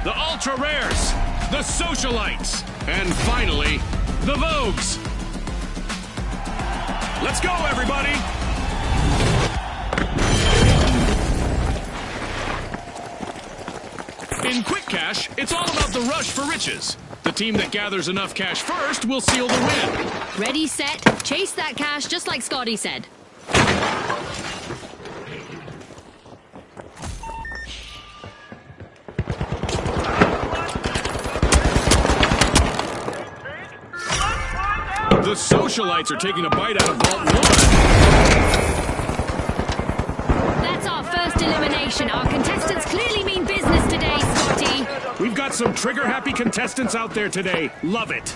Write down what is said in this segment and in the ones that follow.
the Ultra Rares, the Socialites, and finally, the Vogues. Let's go, everybody! In Quick Cash, it's all about the rush for riches. The team that gathers enough cash first will seal the win. Ready, set, chase that cash just like Scotty said. The Socialites are taking a bite out of Vault 1. That's our first elimination. Our contestants clearly mean business today, Scotty. We've got some trigger-happy contestants out there today. Love it.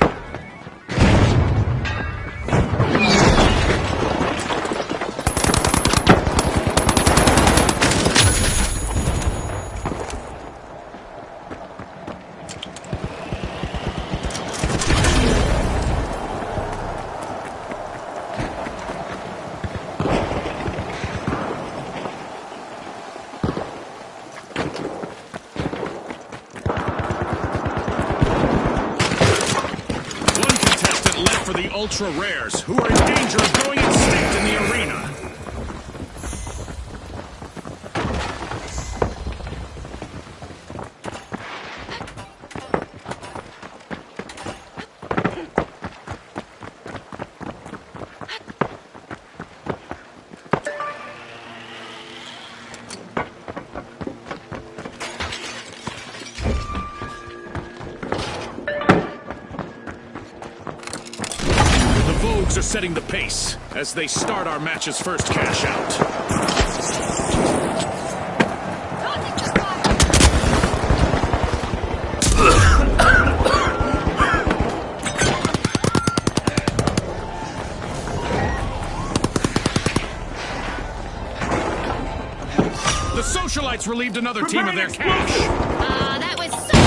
Ultra Rares, who are in danger of going extinct in the arena. Are setting the pace as they start our match's first cash out. The Socialites relieved another team of their cash. That was so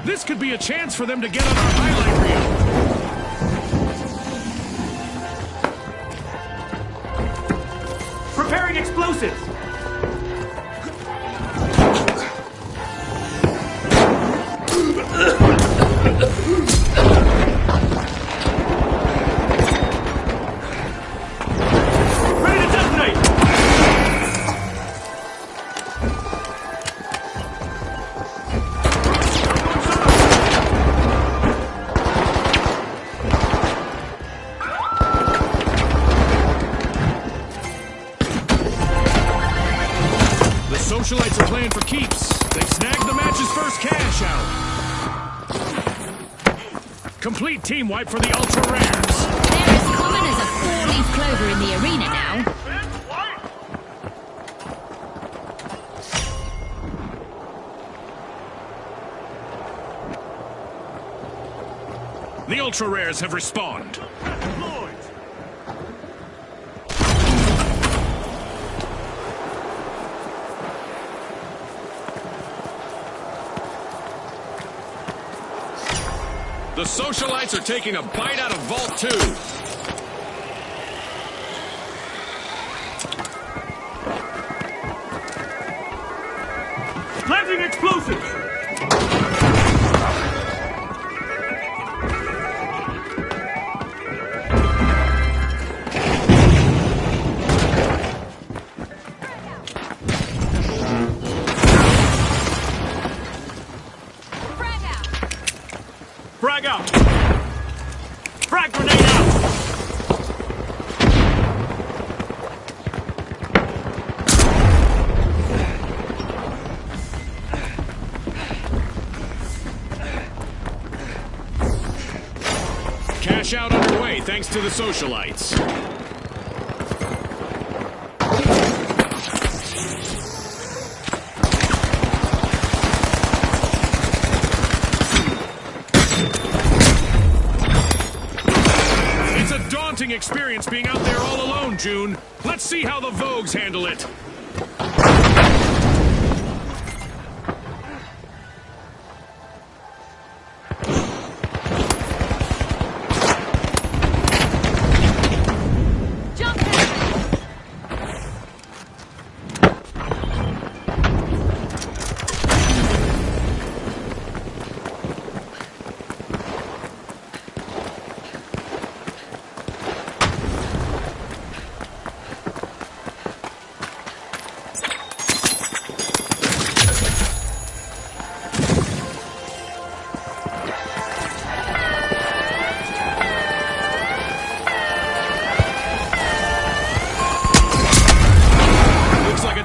This could be a chance for them to get on our highlight reel. Preparing explosives! Ready to detonate! Socialites are playing for keeps. They've snagged the match's first cash out. Complete team wipe for the Ultra Rares. They're as common as a four-leaf clover in the arena now. The Ultra Rares have respawned. The Socialites are taking a bite out of Vault 2. Planting explosives! Frag out! Frag grenade out! Cash out underway thanks to the socialites. It's a daunting experience being out there all alone, June. Let's see how the Vogues handle it.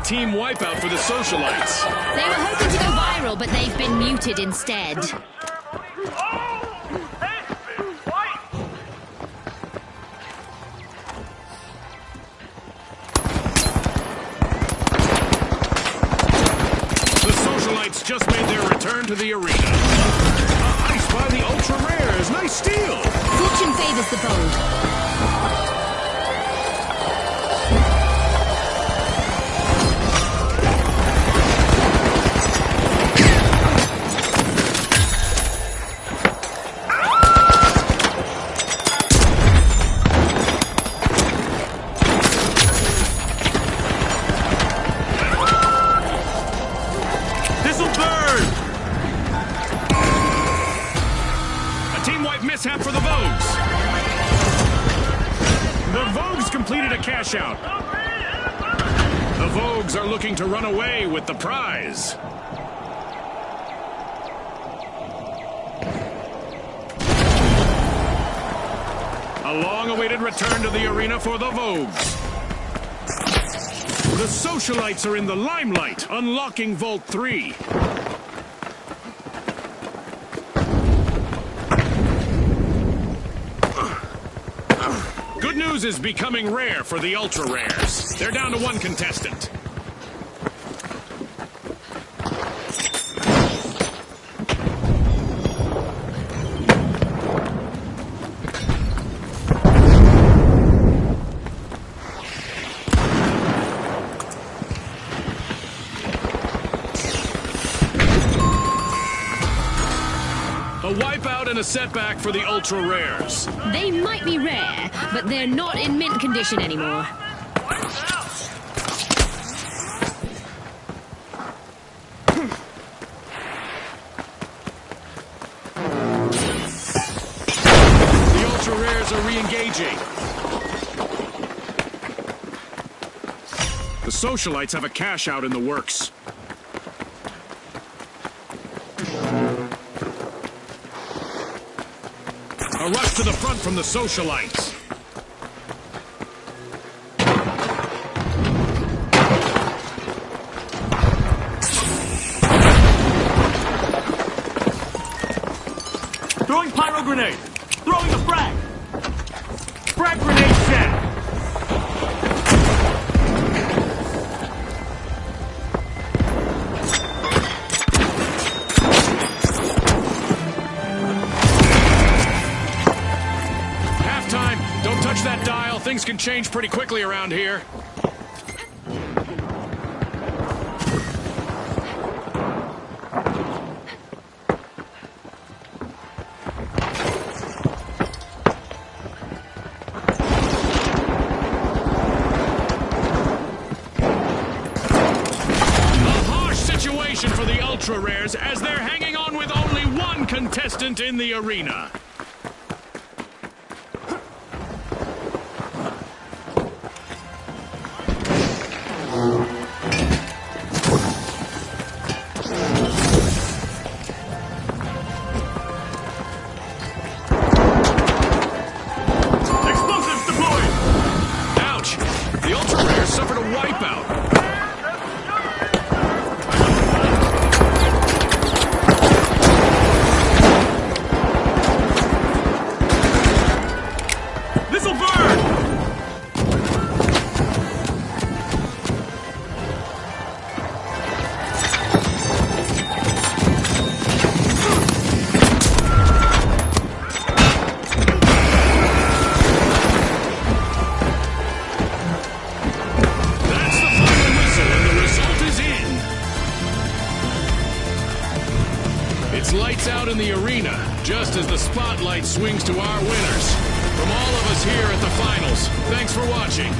Team wipeout for the socialites. They were hoping to go viral, but they've been muted instead. The socialites just made their return to the arena. Ice by the ultra rares. Nice steal. Fortune favors the bold. Mishap for the Vogues. The Vogues completed a cash out. The Vogues are looking to run away with the prize. A long-awaited return to the arena for the Vogues. The socialites are in the limelight, unlocking Vault 3. Good news is becoming rare for the ultra rares. They're down to one contestant. A wipeout and a setback for the ultra rares. They might be rare, but they're not in mint condition anymore. The ultra rares are re-engaging. The socialites have a cash out in the works. A rush to the front from the socialites. Throwing pyro grenade. Throwing a frag. Frag grenade set. Don't touch that dial. Things can change pretty quickly around here. A harsh situation for the ultra rares as they're hanging on with only one contestant in the arena. It's lights out in the arena, just as the spotlight swings to our winners. From all of us here at the finals, thanks for watching.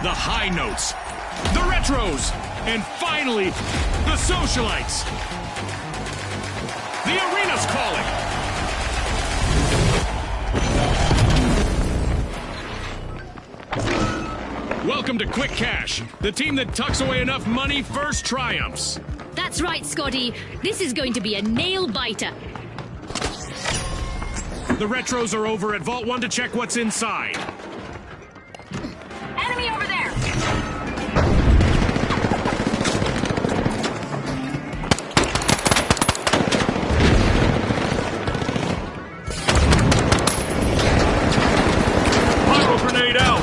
The high notes, the retros, and finally, the socialites. The arena's calling. Welcome to Quick Cash, the team that tucks away enough money first triumphs. That's right, Scotty. This is going to be a nail-biter. The retros are over at Vault 1 to check what's inside. Enemy over there! Pyro grenade out!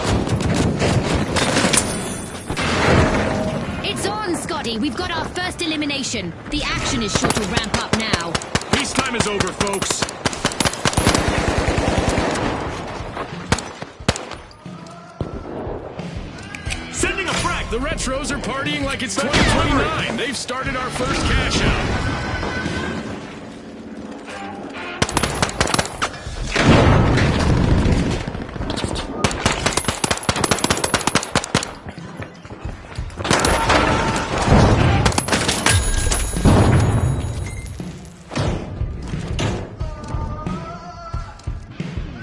It's on, Scotty. We've got our first elimination. The action is sure to ramp up now. Peacetime is over, folks. Sending a frag! The retros are partying like it's 2029. They've started our first cash out.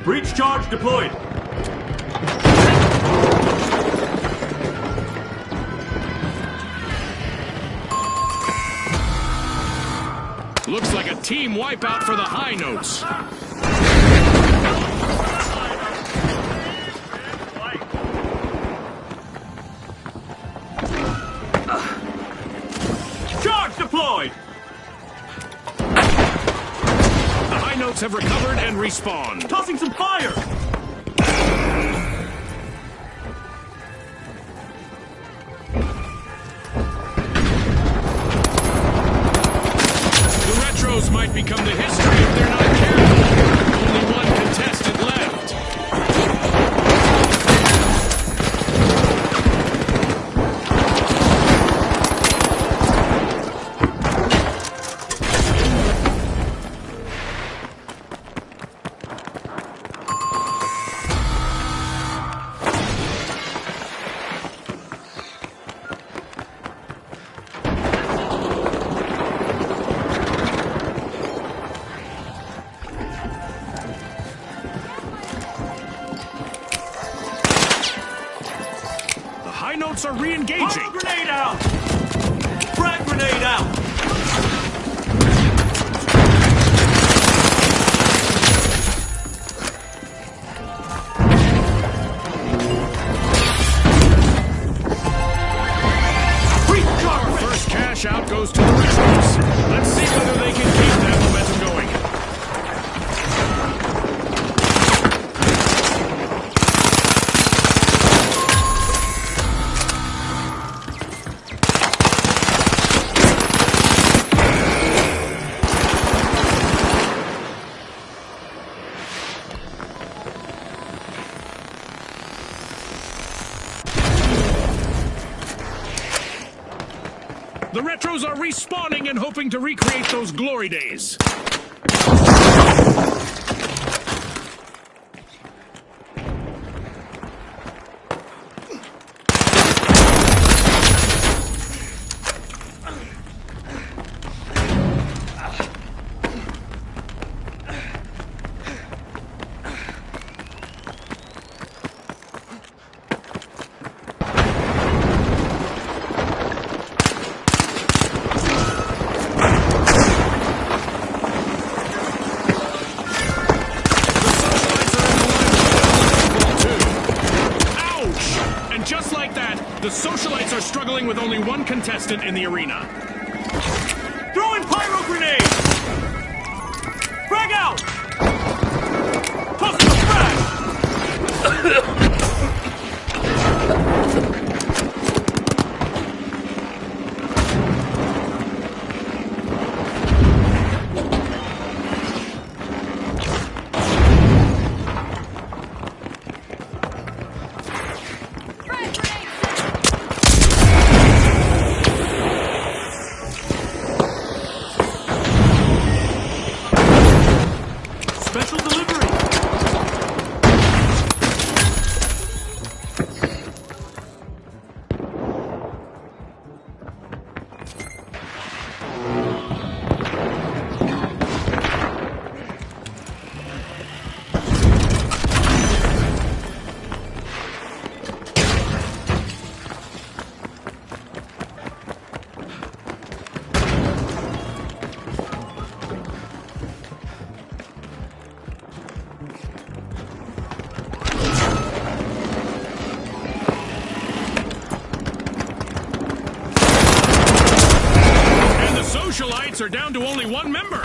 Breach charge deployed. Looks like a team wipeout for the high notes. Charge deployed! The high notes have recovered and respawned. Tossing some fire! Might become the history if they're not careful. Only one contestant left. engaging. Pyro grenade out! Frag grenade out! Our first cash out goes to the Retros. Let's see whether they can keep that momentum going. The Retros are respawning and hoping to recreate those glory days. Just like that, the Socialites are struggling with only one contestant in the arena. Throwing pyro grenade! Frag out! Toss the frag! Special delivery! Socialites are down to only one member.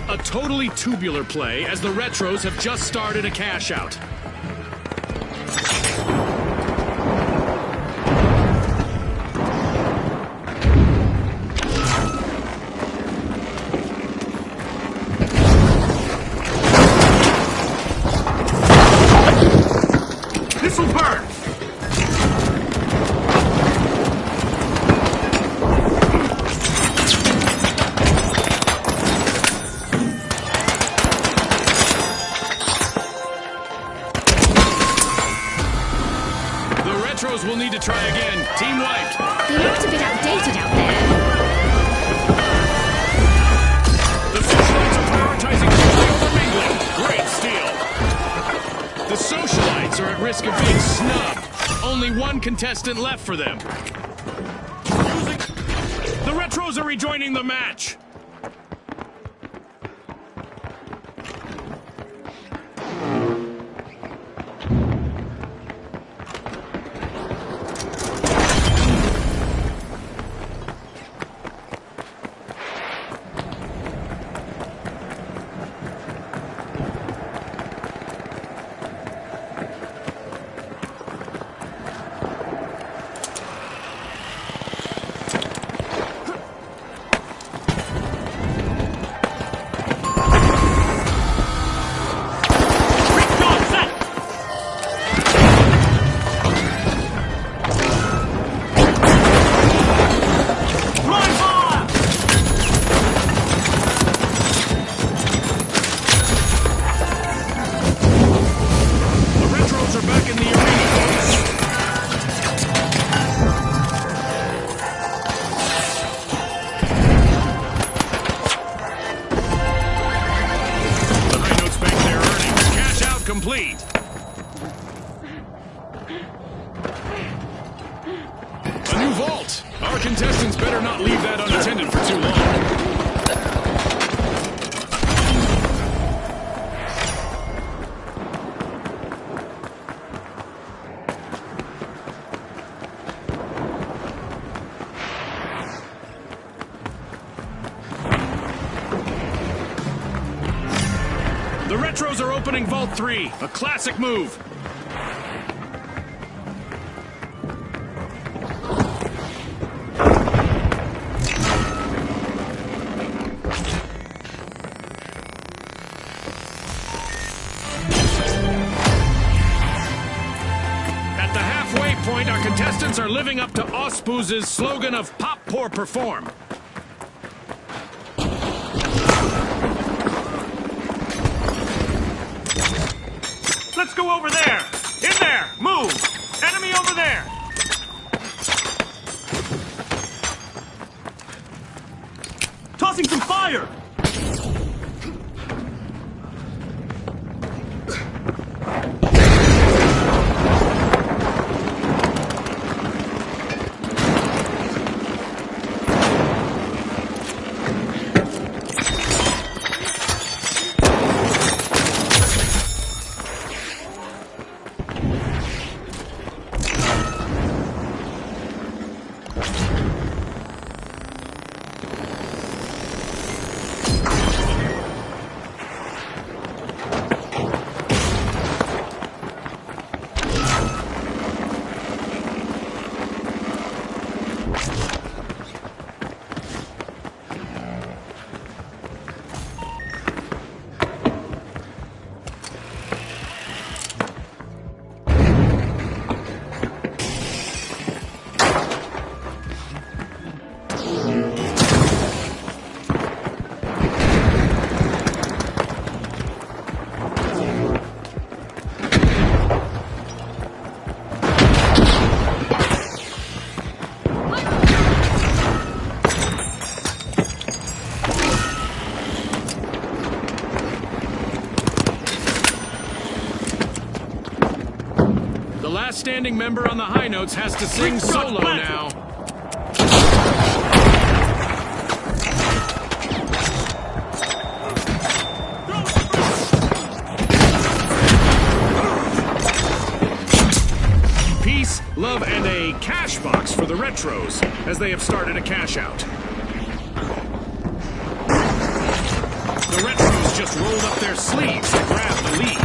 A totally tubular play as the Retros have just started a cash out. This'll burn! Retros will need to try again. Team wiped. They looked a bit outdated out there. The Socialites are prioritizing quickly over mingling. Great steal. The Socialites are at risk of being snubbed. Only one contestant left for them. The Retros are rejoining the match. complete. A new vault. Our contestants better not leave that unattended for too long. The Retros are opening Vault 3, a classic move. At the halfway point, our contestants are living up to Ospooz's slogan of Pop, Pour, Perform. Let's go over there! In there! Move! Enemy over there! Tossing some fire! The last standing member on the high notes has to sing solo now. Peace, love, and a cash box for the Retros, as they have started a cash out. The Retros just rolled up their sleeves to grab the lead.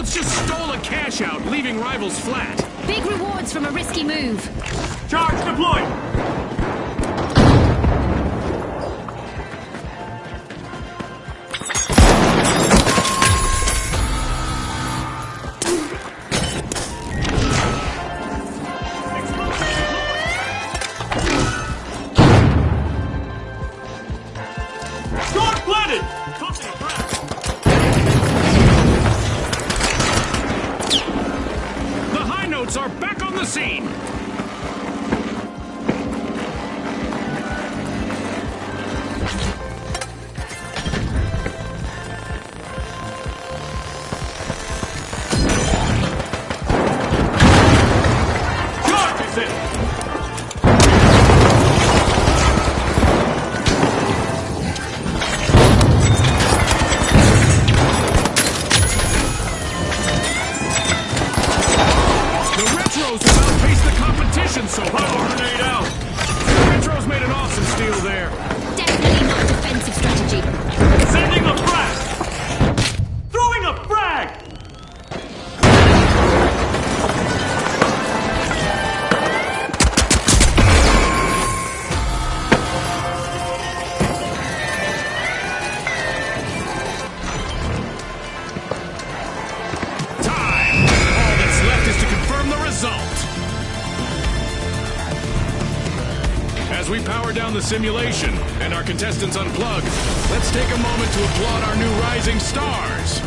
Just stole a cash out, leaving rivals flat. Big rewards from a risky move. Charge deployed! Sword planted! Tossing a frag! Are back on the scene. power down the simulation and our contestants unplug, let's take a moment to applaud our new rising stars.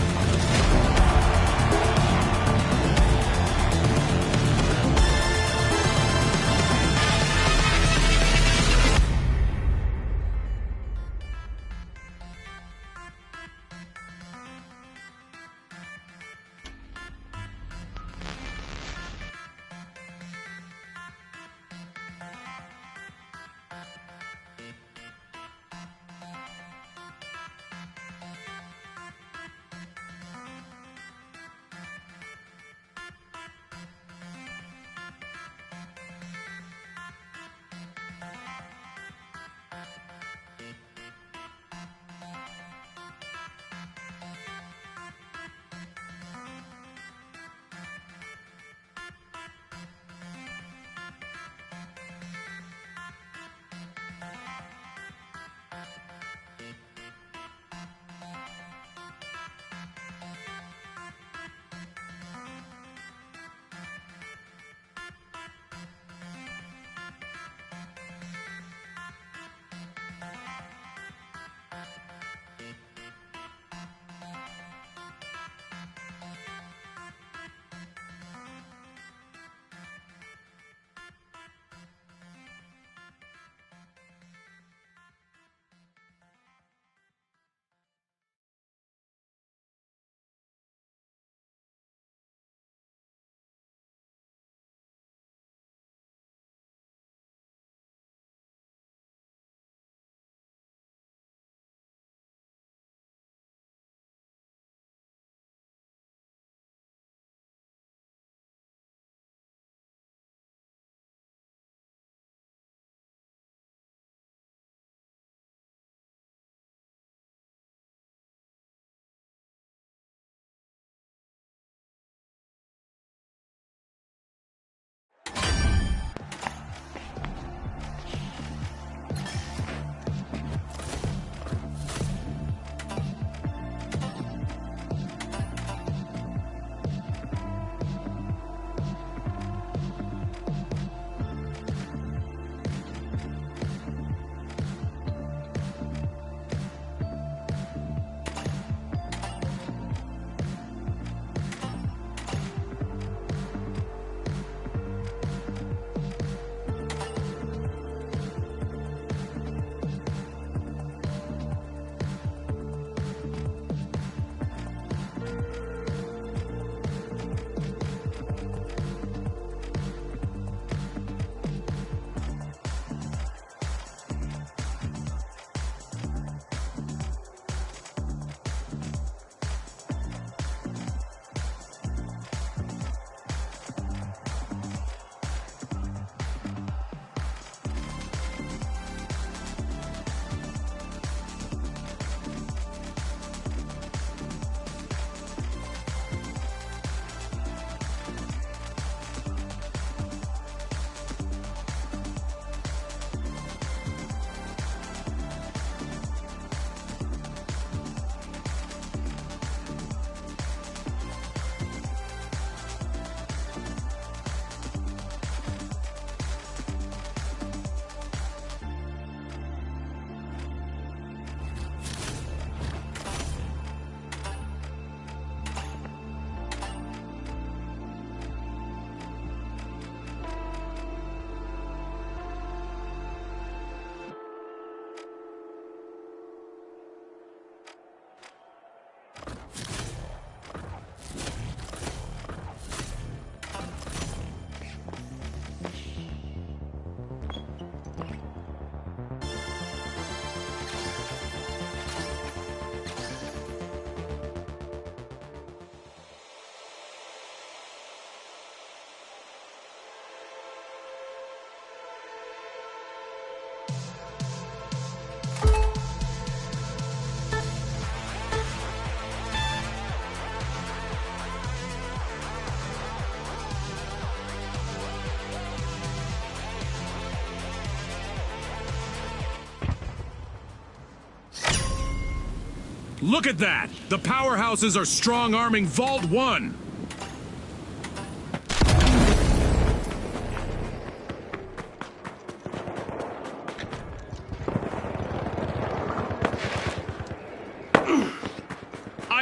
Look at that! The powerhouses are strong-arming Vault 1!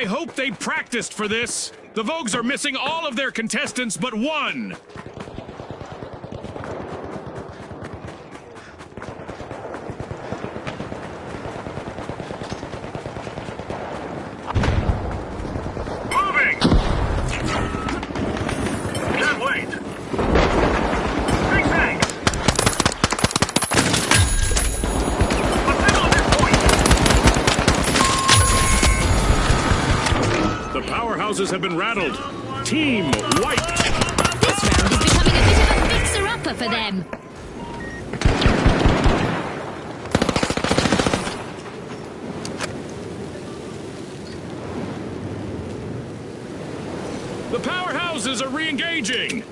I hope they practiced for this. The Vogues are missing all of their contestants but one. Moving! Can't wait! Big tank! Let's settle this point! The powerhouses have been rattled. Team wiped. This round is becoming a bit of a fixer-upper for them. The powerhouses are re-engaging.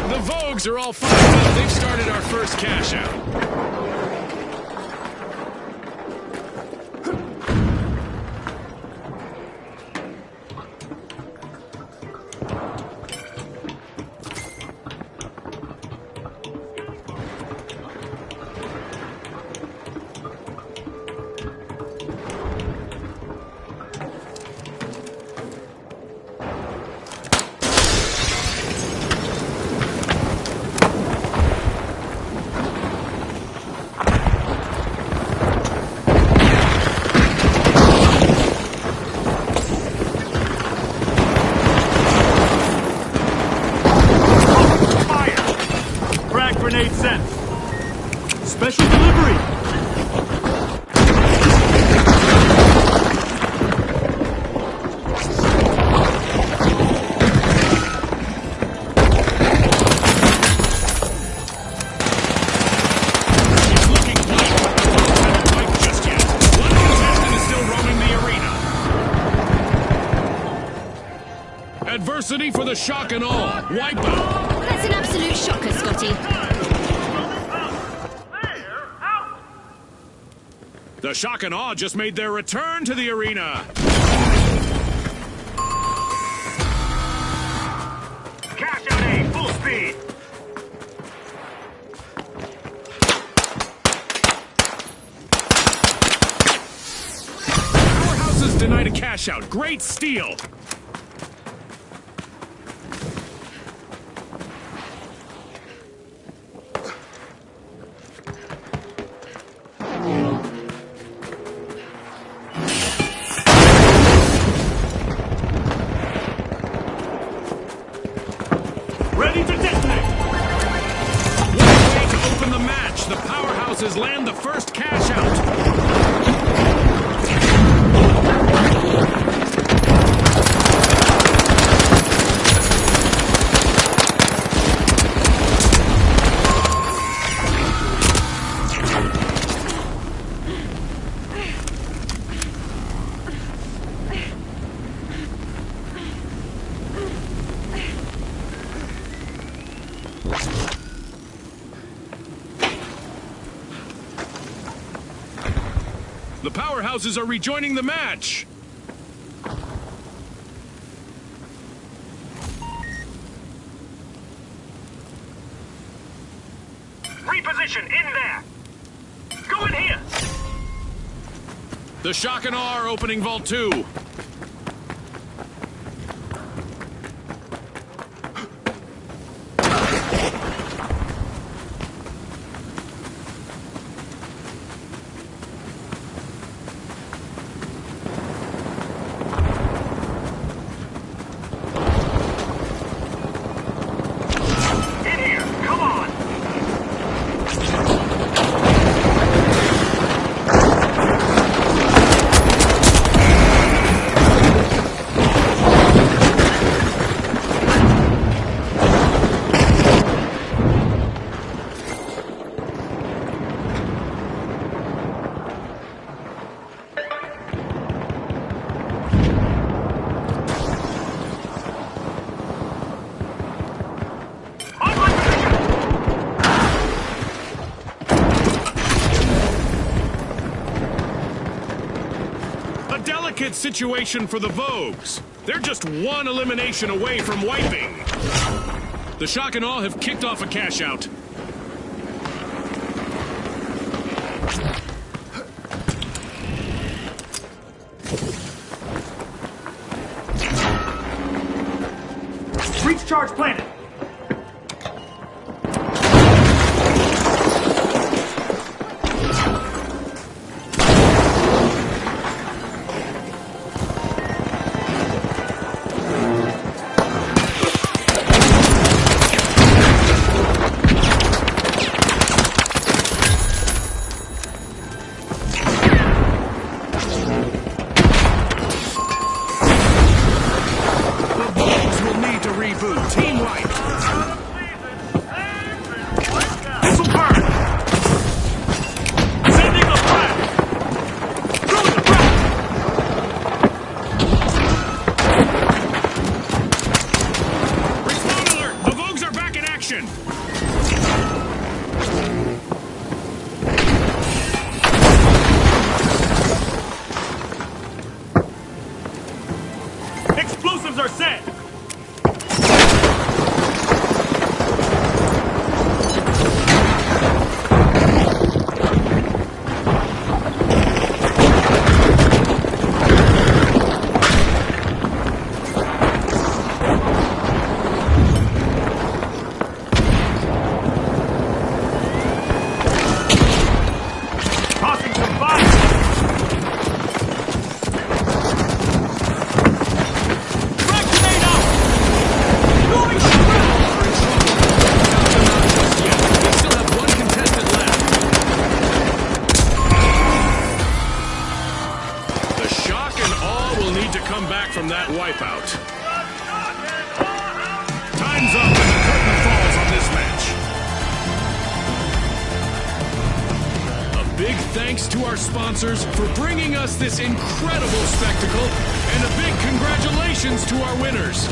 The Vogues are all fired up. They've started our first cash out. Grenade sent. Special delivery. It's looking bleak. Haven't wiped just yet. One contestant is still roaming the arena. Adversity for the shock and awe. Wipeout. That's an absolute shocker, Scotty. The shock and awe just made their return to the arena. Cash out A, full speed. Powerhouses denied a cash out. Great steal. Ready to detonate. What a way to open the match. The powerhouses land the first cash out. The powerhouses are rejoining the match. Reposition in there. Go in here. The shock and awe are opening Vault 2. delicate situation for the Vogues. They're just one elimination away from wiping. The Shock and Awe have kicked off a cash out. Breach charge planted. Team wipe. Missile burn. Sending a flash. Throwing the frag. Respawn alert! The Vogues are back in action! Explosives are set. Tossing some fire. Frag grenade out. Moving to ground. They still have one contestant left. The Shock and Awe will need to come back from that wipeout. Time's up and the curtain falls on this match. A big thanks to our sponsors for bringing us this incredible spectacle, and a big congratulations to our winners.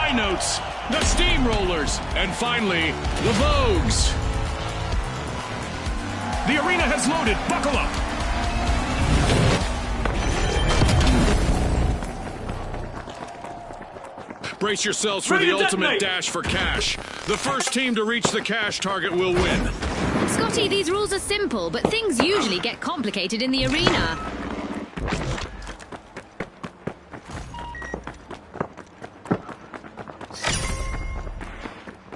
High Notes, the Steamrollers, and finally, the Vogues. The arena has loaded. Buckle up. Brace yourselves for Ready the to ultimate detonate. dash for cash. The first team to reach the cash target will win. Scotty, these rules are simple, but things usually get complicated in the arena.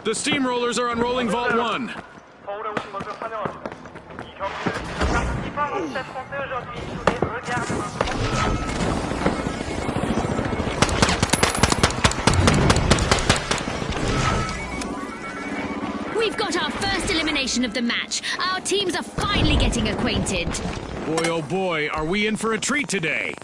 The Steamrollers are unrolling Vault 1. 서울에 오신 것을 환영합니다. 이 경기는 각 participants s'affronter aujourd'hui sous les regards de notre monde. We've got our first elimination of the match. Our teams are finally getting acquainted. Boy, oh boy, are we in for a treat today.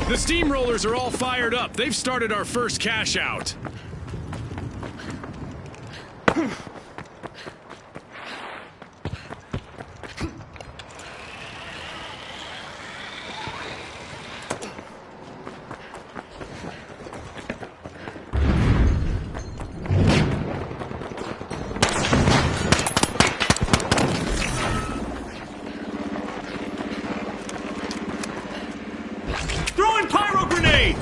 The Steamrollers are all fired up. They've started our first cash out. Throwing pyro grenade!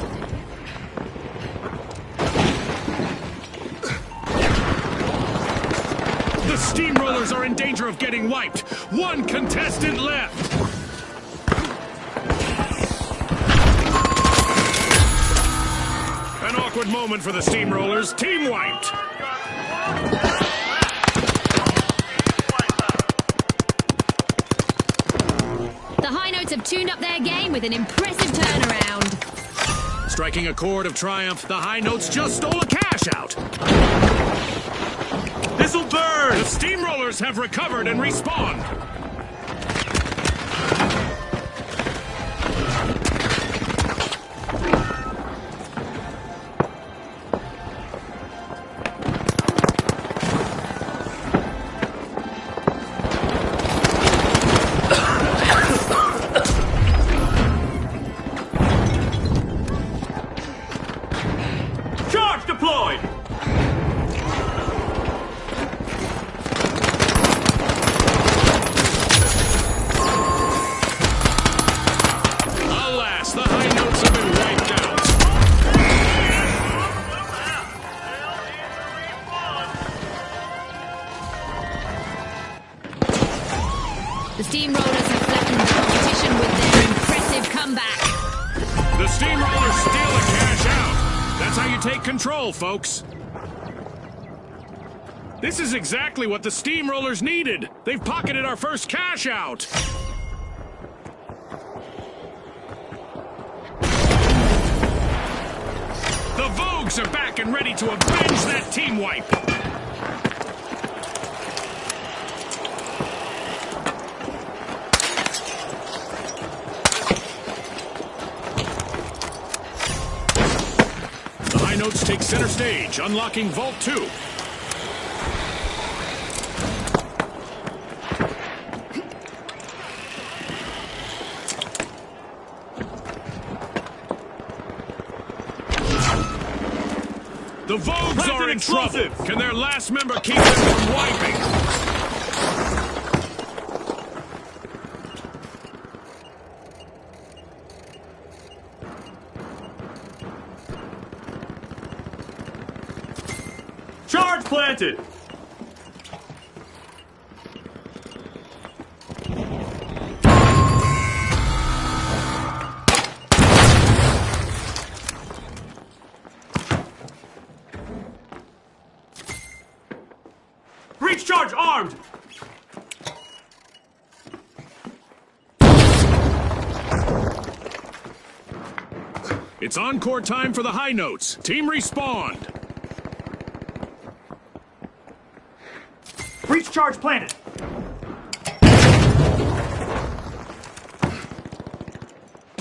The Steamrollers are in danger of getting wiped. One contestant left. An awkward moment for the Steamrollers. Team wiped. The High Notes have tuned up their game with an impressive turnaround. Striking a chord of triumph, the High Notes just stole a cash out. This'll burn! The Steamrollers have recovered and respawned. Charge deployed! Alas, the High Notes have been wiped out. The Steamrollers have flattened the competition with their impressive comeback. The Steamrollers steal a cash out. That's how you take control, folks. This is exactly what the Steamrollers needed. They've pocketed our first cash out. The Vogues are back and ready to avenge that team wipe. The High Notes take center stage, unlocking Vault 2. The Vogues Planted are in trouble. explosive. Can their last member keep them from wiping? Charge planted! Breach charge armed! It's encore time for the high notes. Team respawned. Breach charge planted.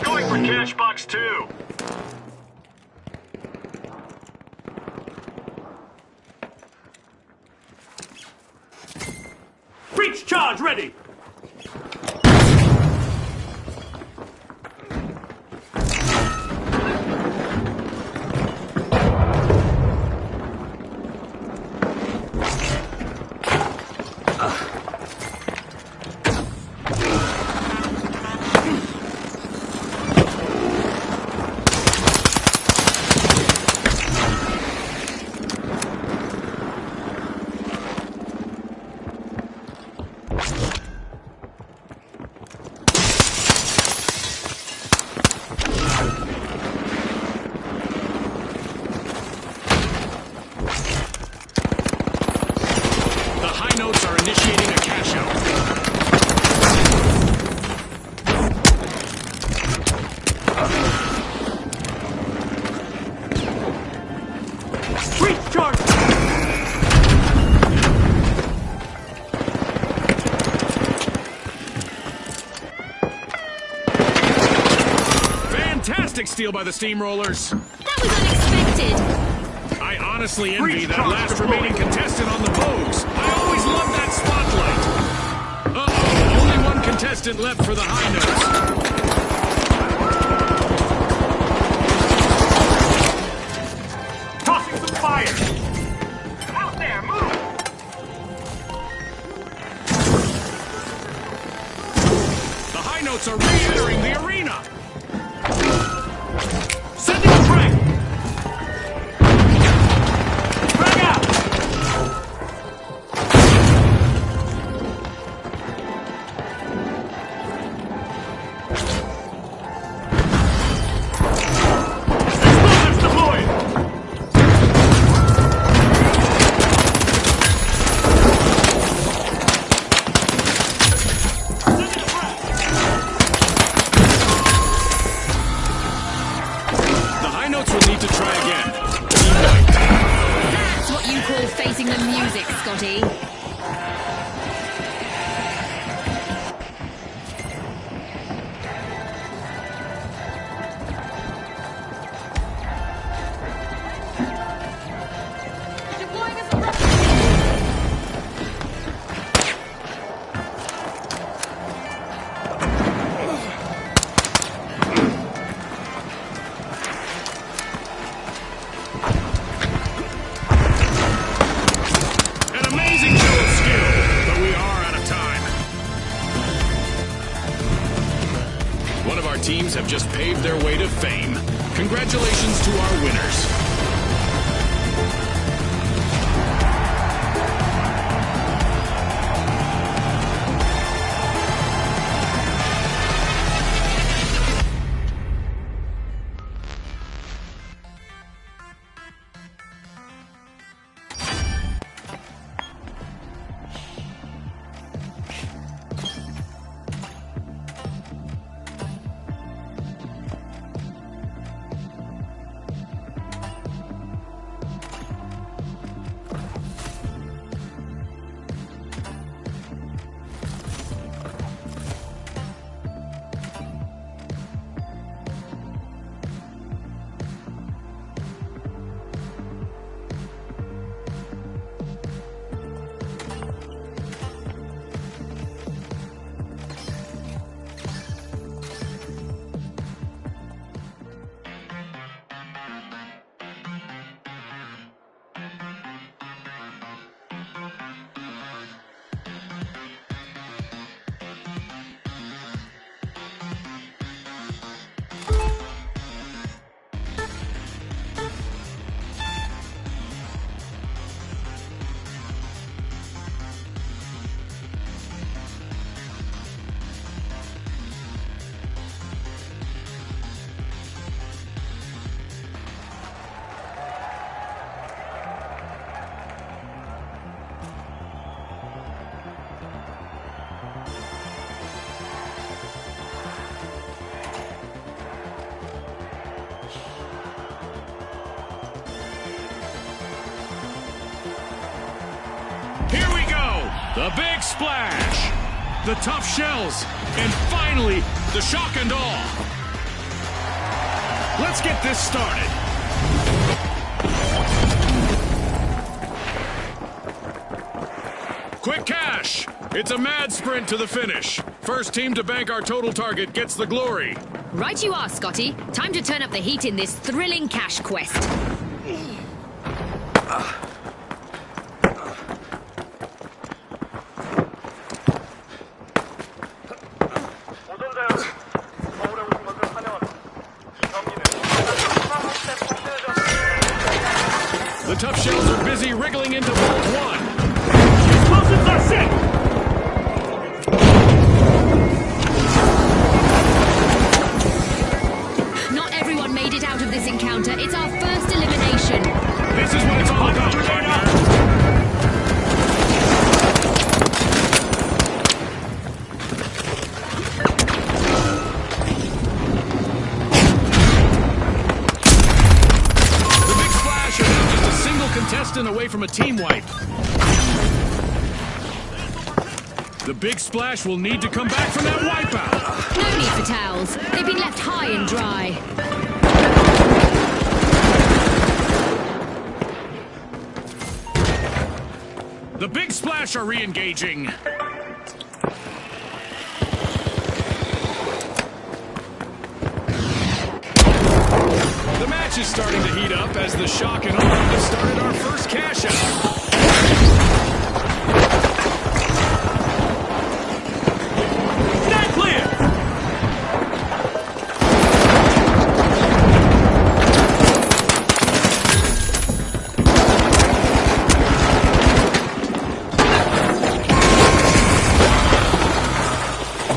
Going for cash box 2. Breach charge ready. Initiating a cash out. Breach charge. Fantastic steal by the Steamrollers. That was unexpected. I honestly envy Breach that charge last deployed. remaining contestant on the Vogues. I always loved that spotlight. Uh-oh, only one contestant left for the high notes. Tossing some fire. Out there, move! The high notes are re-entering the arena. Sending a frag. Frag out. Explosives deployed. Sending a frag. The high notes will need to try again. Team wiped. That's what you call facing the music, Scotty. An amazing show of skill, but we are out of time. One of our teams have just paved their way to fame. Congratulations to our winners. The big splash. The tough shells. And finally, the shock and awe. Let's get this started. Quick cash. It's a mad sprint to the finish. First team to bank our total target gets the glory. Right you are, Scotty. Time to turn up the heat in this thrilling cash quest. 모전자여, 서울에 오신 것을 환영합니다. 이 경기는 희망한테 평소의 전투. The tough shells are busy wriggling into Vault 1. Explosives are set! Not everyone made it out of this encounter. It's our first elimination. This is what it's all about, partner. The big splash are now just a single contestant away from a team wipe. The big splash will need to come back from that wipeout. No need for towels. They've been left high and dry. The big splash are re-engaging. The match is starting to heat up as the shock and awe have started our first cash out. Stand clear!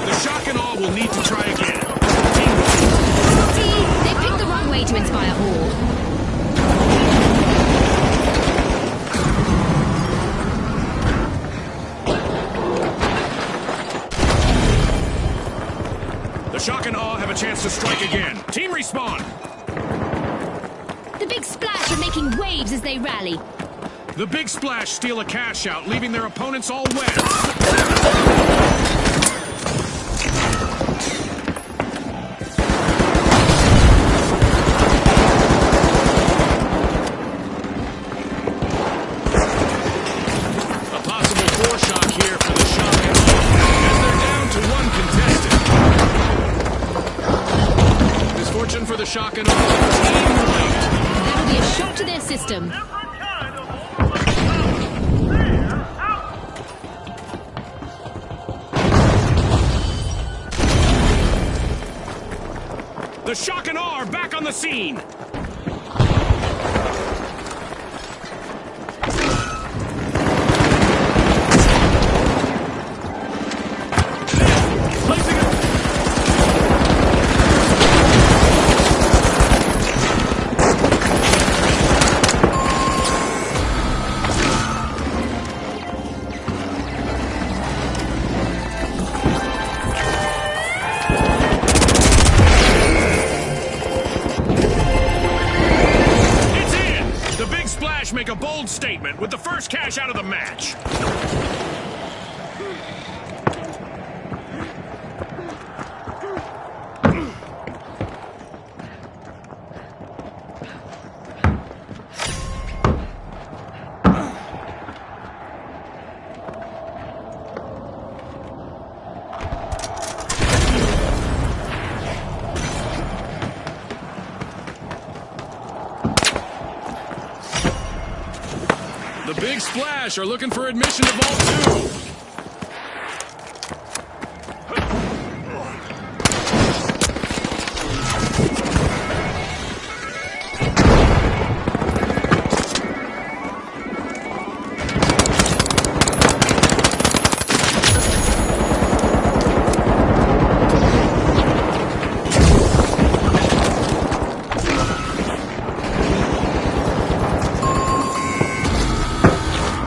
The shock and awe will need to try again. See, they picked the wrong way to inspire awe. The shock and awe have a chance to strike again. Team respawn. The big splash are making waves as they rally. The big splash steal a cash out, leaving their opponents all wet. A possible four-shock here for the shock and awe, as they're down to one contestant. Misfortune for the shock and awe. Team white. That'll be a shock to their system. The shock and awe are back on the scene. Placing it! It's in! The big splash make a bold statement with the first cash out of the match. The big splash are looking for admission to Vault 2.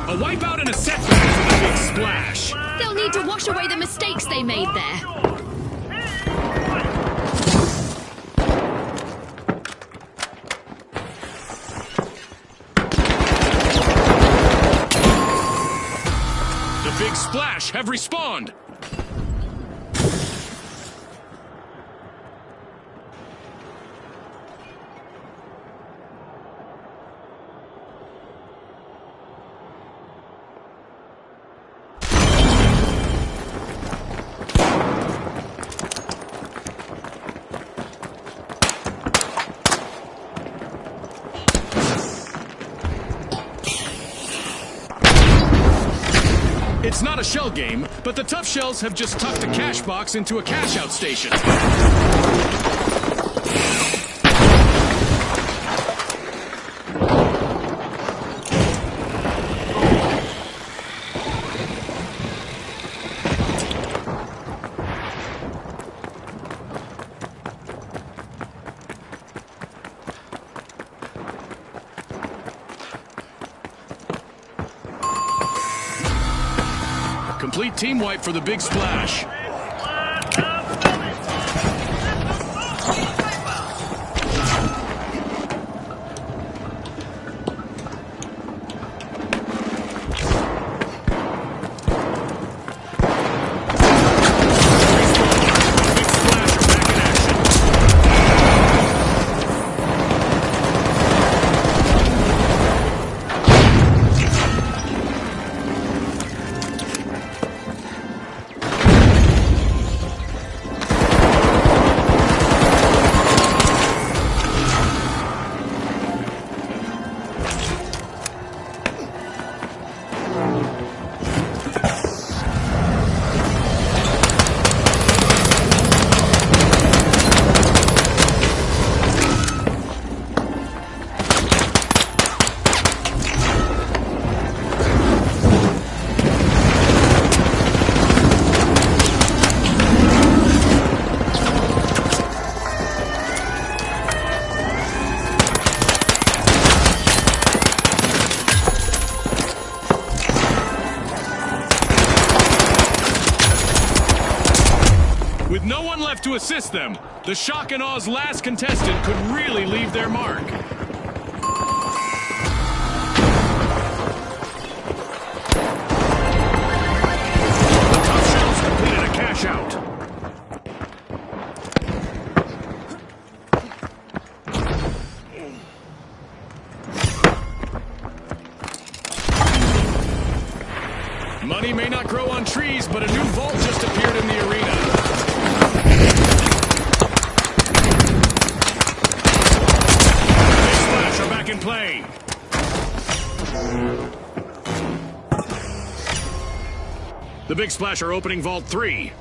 A wipeout and a setback for the big splash. They'll need to wash away the mistakes they made there. The big have respawned. It's not a shell game, but the tough shells have just tucked a cash box into a cash out station. Complete team wipe for the big splash. With no one left to assist them, the Shock and Aw's last contestant could really leave their mark. The tough shells completed a cash out. Money may not grow on trees, but a new vault just appeared in the arena. In play. The Big Splash are opening Vault 3.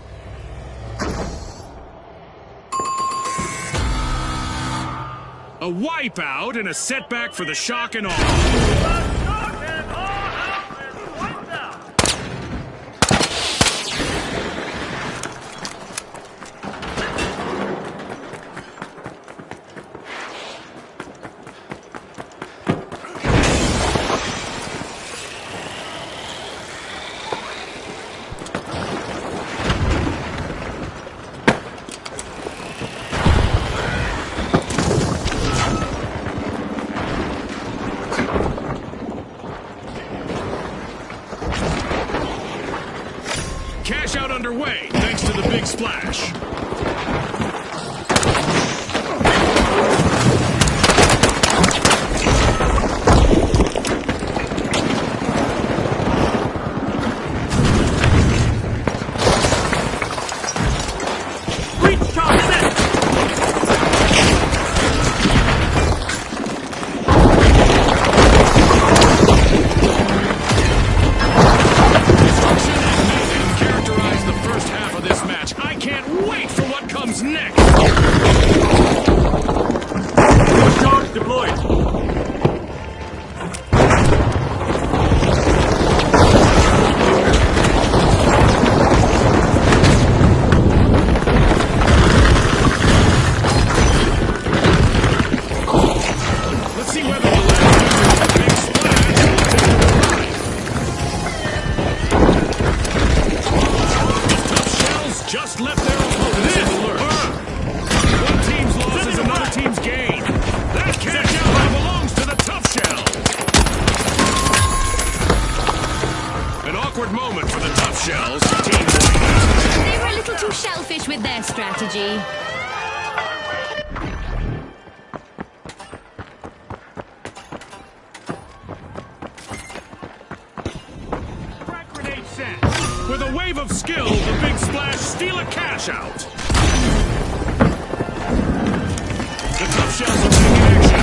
A wipeout and a setback for the Shock and Awe. Cash out underway, thanks to the Big Splash. Moment for the tough Shells, team point. They were a little too shellfish with their strategy. Frag grenade set. With a wave of skill, the Big Splash steal a cash out. The Tough Shells are taking action.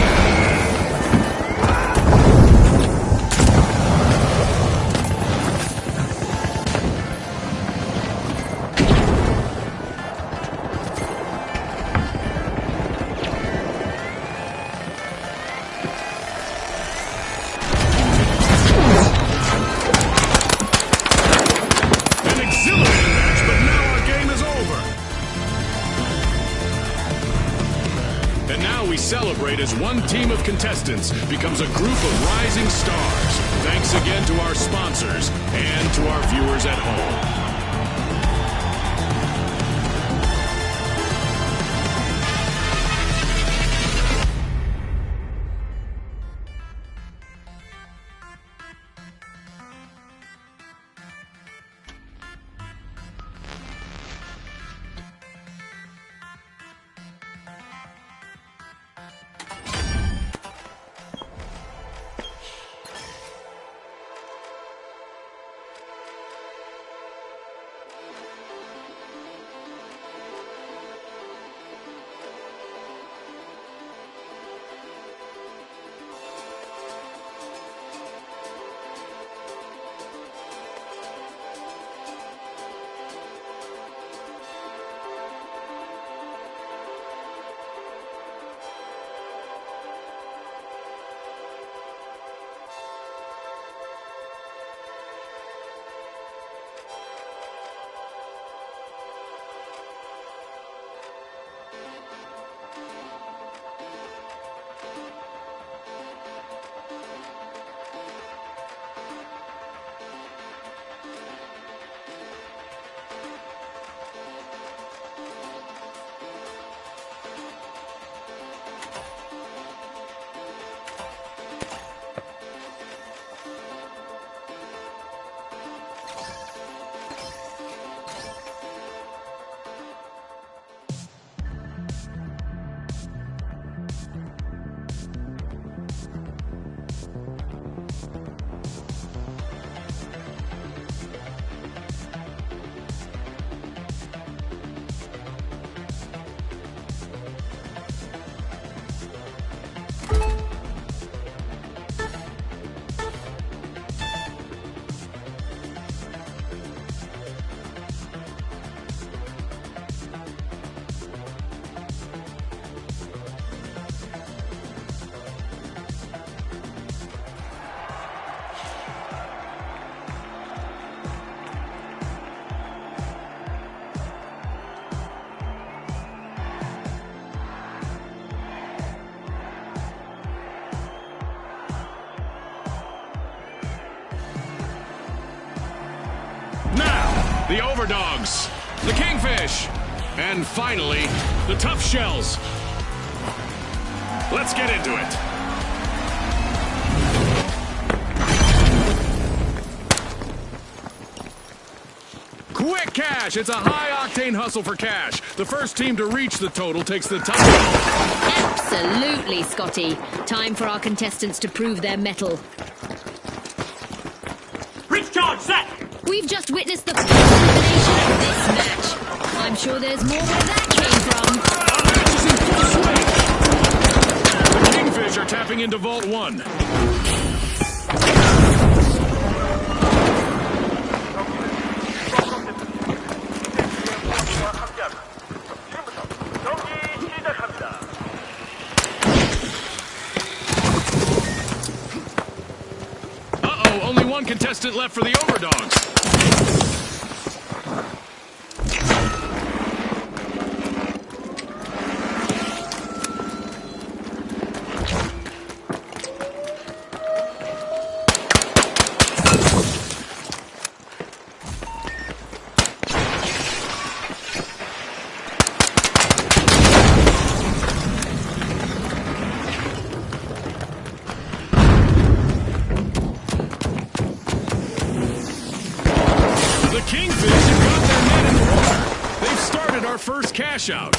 An exhilarating match, but now our game is over. And now we celebrate as one team of contestants becomes a group of rising stars. Thanks again to our sponsors and to our viewers at home. The Overdogs, the Kingfish, and finally, the Tough Shells. Let's get into it. Quick cash! It's a high-octane hustle for cash. The first team to reach the total takes the Tough Shells. Absolutely, Scotty. Time for our contestants to prove their mettle. Breach charge set. We've just witnessed the first elimination of this match. I'm sure there's more where that came from. Our match is in full swing. The Kingfish are tapping into Vault 1. Uh-oh, only one contestant left for the Overdogs. first cash out.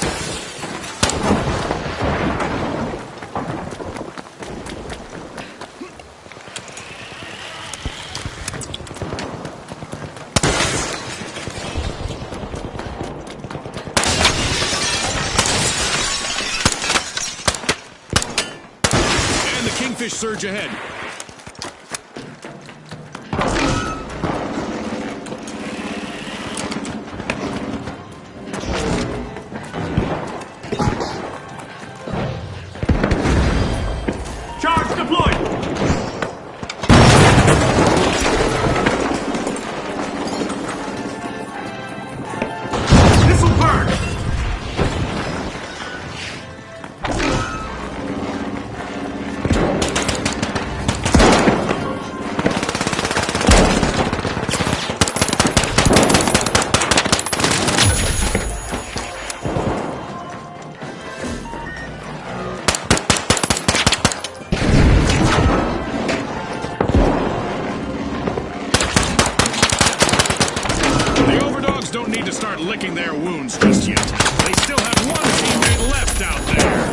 And the Kingfish surge ahead. Charge deployed! This'll burn! The Overdogs don't need to start licking their wounds just yet. They still have one teammate left out there.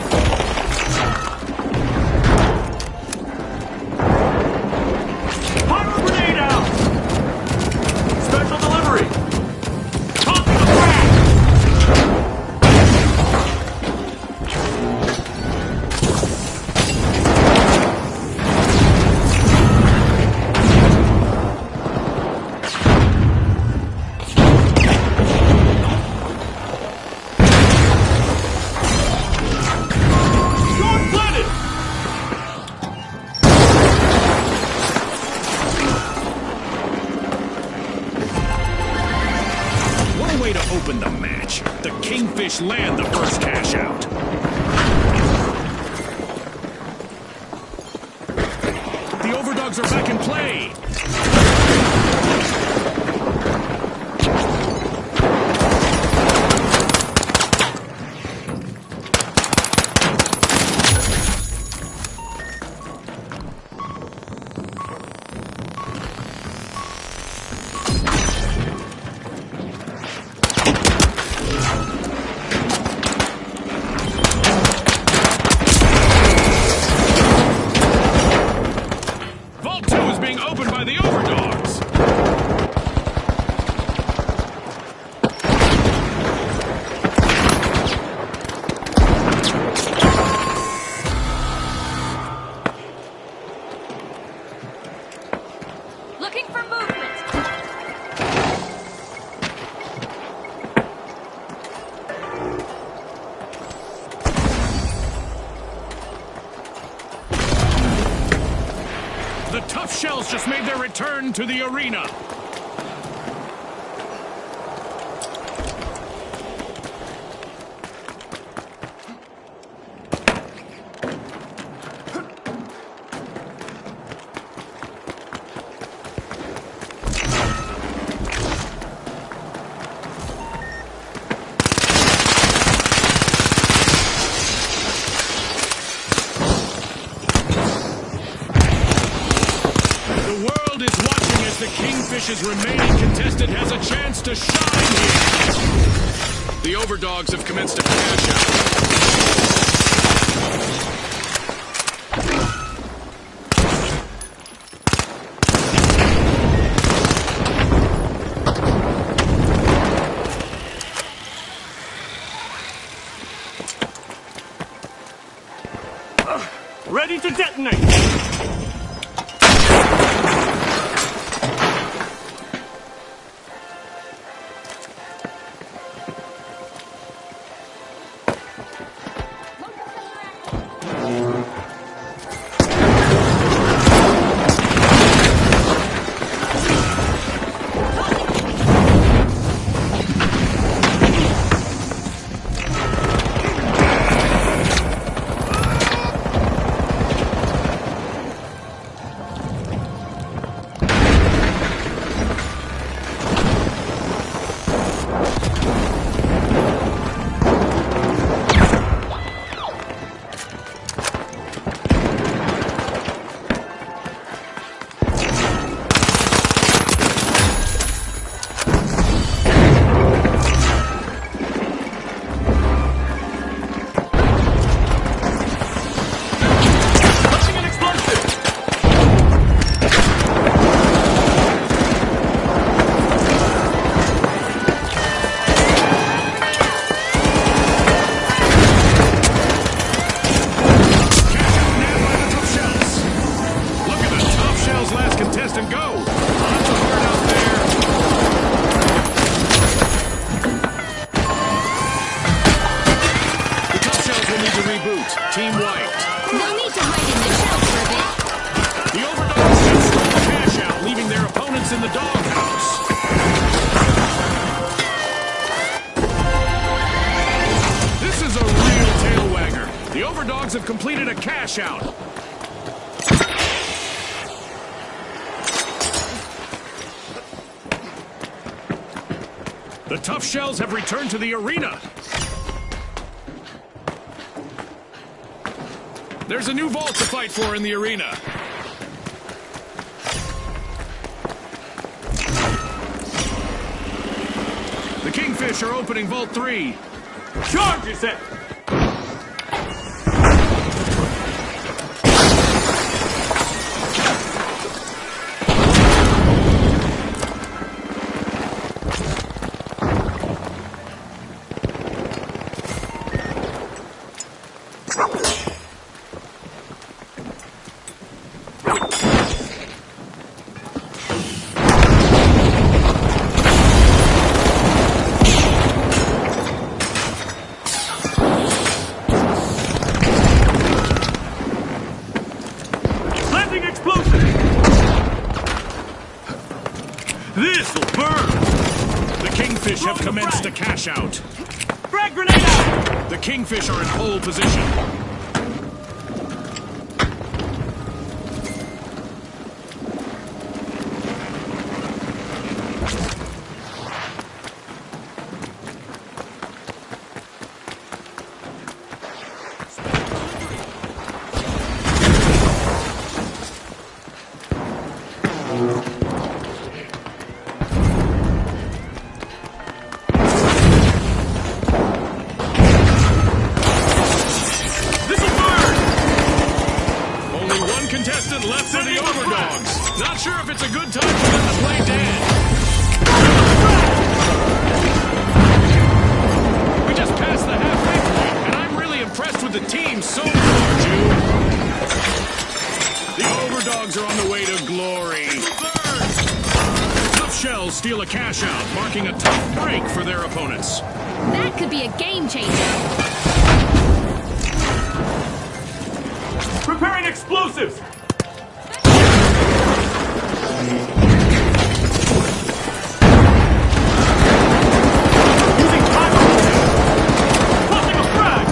Fire a grenade out! Special delivery! Tossing a frag! Storm planted! What a way to open the match. The Kingfish land the first cash out. The Overdogs are back in play. Vault 2 is being opened by the Overdogs. Looking for movement. The Tough Shells just made their return to the arena. The world is watching as the Kingfish's remaining contestant has a chance to shine here. The Overdogs have commenced a cash out. Ready to detonate! Underdogs have completed a cash out. The Tough Shells have returned to the arena. There's a new vault to fight for in the arena. The Kingfish are opening Vault 3. Charges it! This'll burn! The Kingfish have commenced a cash out. Frag grenade out! The Kingfish are in pole position. Contestant left for the Overdogs. Not sure if it's a good time for them to play dead. We just passed the halfway point, and I'm really impressed with the team so far, Jew. The Overdogs are on the way to glory. Tough Shells steal a cash out, marking a tough break for their opponents. That could be a game changer. Preparing explosives! Using time. Tossing a frag!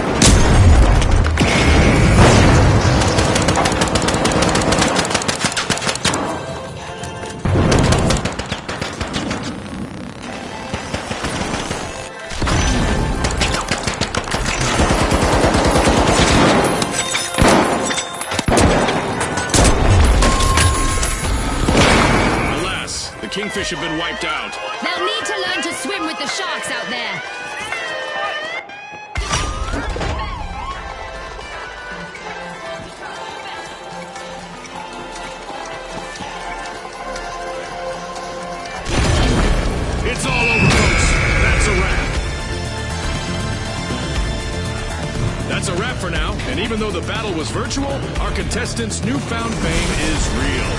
Kingfish have been wiped out. They'll need to learn to swim with the sharks out there. It's all over, folks. That's a wrap. That's a wrap for now, and even though the battle was virtual, our contestants' newfound fame is real.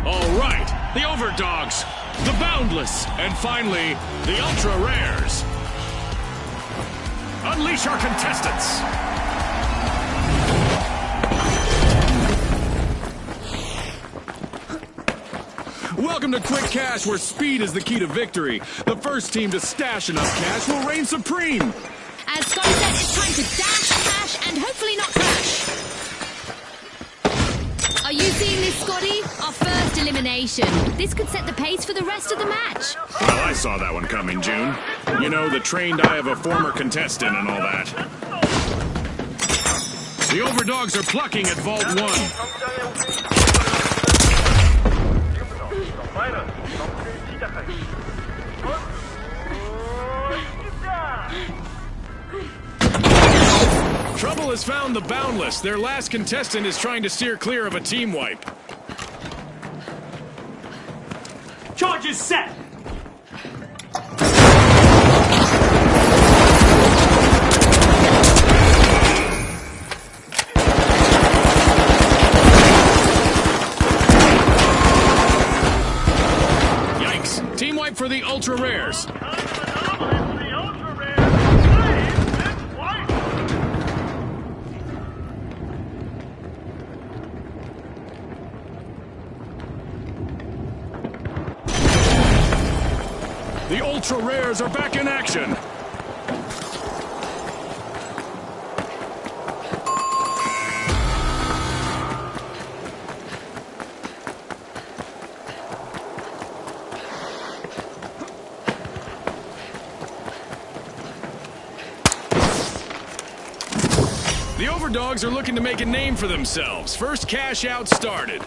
All right, the Overdogs, the Boundless, and finally, the Ultra Rares. Unleash our contestants. Welcome to Quick Cash, where speed is the key to victory. The first team to stash enough cash will reign supreme. As Scotty said, it's time to dash, cash, and hopefully not crash. Are you seeing this, Scotty? Our first elimination. This could set the pace for the rest of the match. Well, I saw that one coming, June. You know, the trained eye of a former contestant and all that. The Overdogs are plucking at Vault 1. Trouble has found the Boundless. Their last contestant is trying to steer clear of a team wipe. Charges set! Yikes. Team wipe for the Ultra Rares. The Ultra Rares are back in action. The Overdogs are looking to make a name for themselves. First cash out started.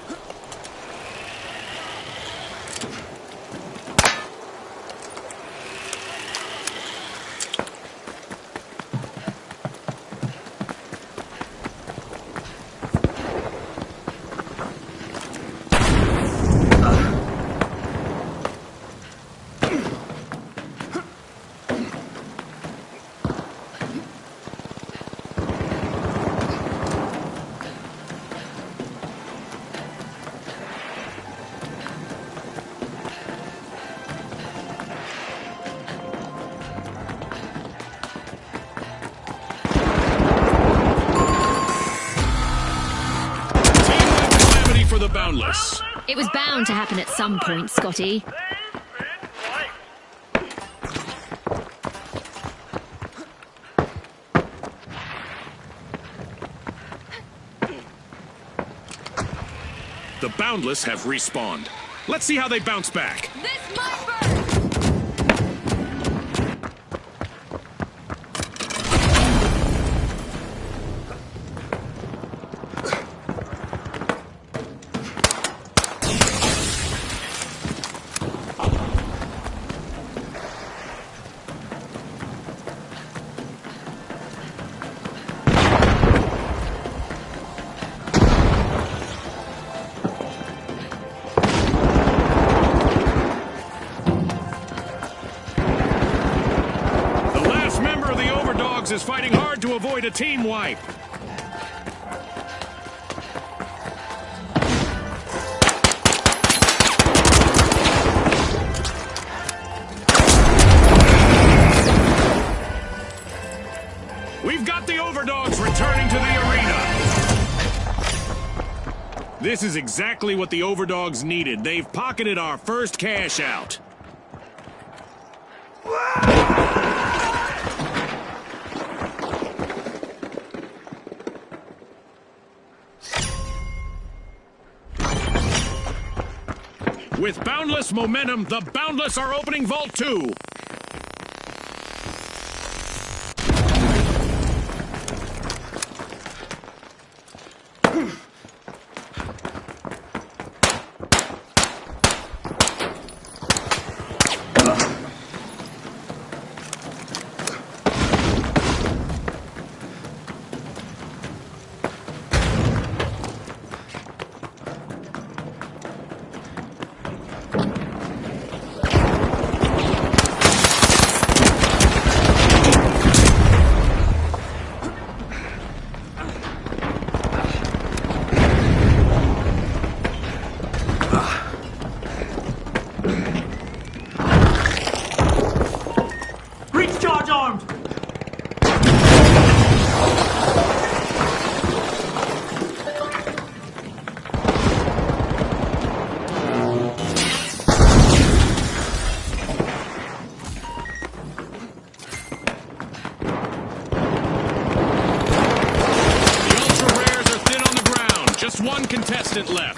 The Boundless. It was bound to happen at some point, Scotty. The Boundless have respawned. Let's see how they bounce back. This might burn! Is fighting hard to avoid a team wipe. We've got the Overdogs returning to the arena. This is exactly what the Overdogs needed. They've pocketed our first cash out. With boundless momentum, the Boundless are opening Vault 2. one contestant left.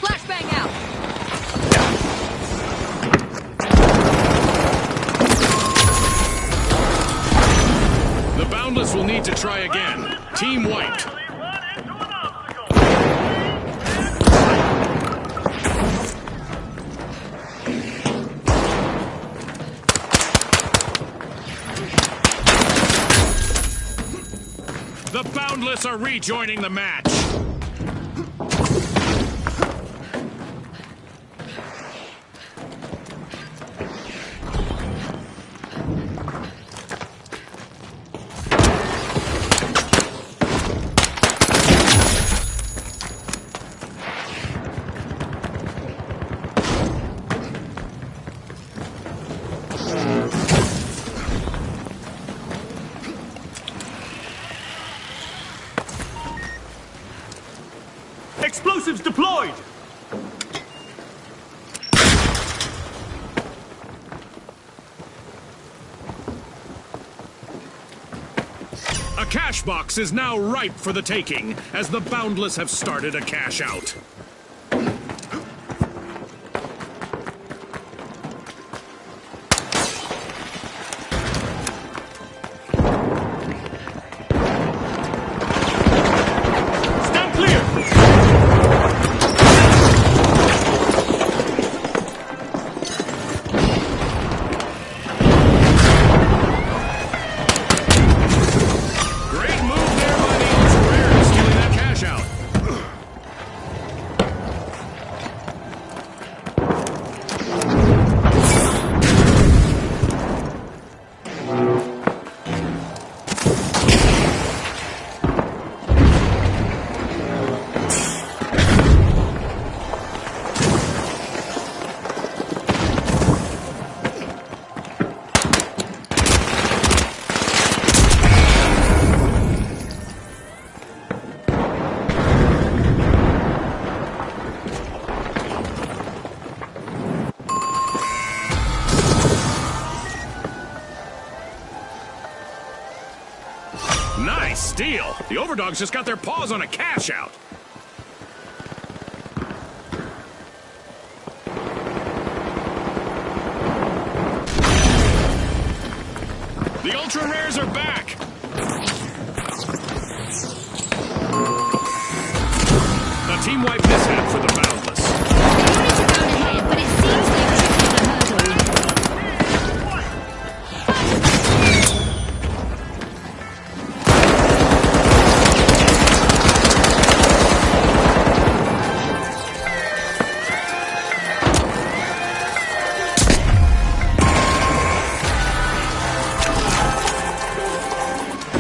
Flashbang out! The Boundless will need to try again. Team wiped. Run into an obstacle. The Boundless are rejoining the match. Explosives deployed! A cash box is now ripe for the taking, as the Boundless have started a cash out. Stand clear! Great move there by the Ultra Rares, stealing that cash out. Nice steal. The Overdogs just got their paws on a cash out. The Ultra Rares are back. A team wipe mishap for the Boundless. They wanted to round ahead, but it seems they've triggered the hurdle.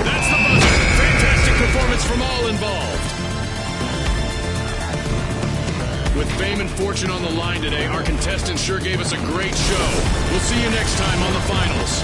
That's the buzzer. Fantastic performance from all involved. With fame and fortune on the line today, our contestants sure gave us a great show. We'll see you next time on the finals.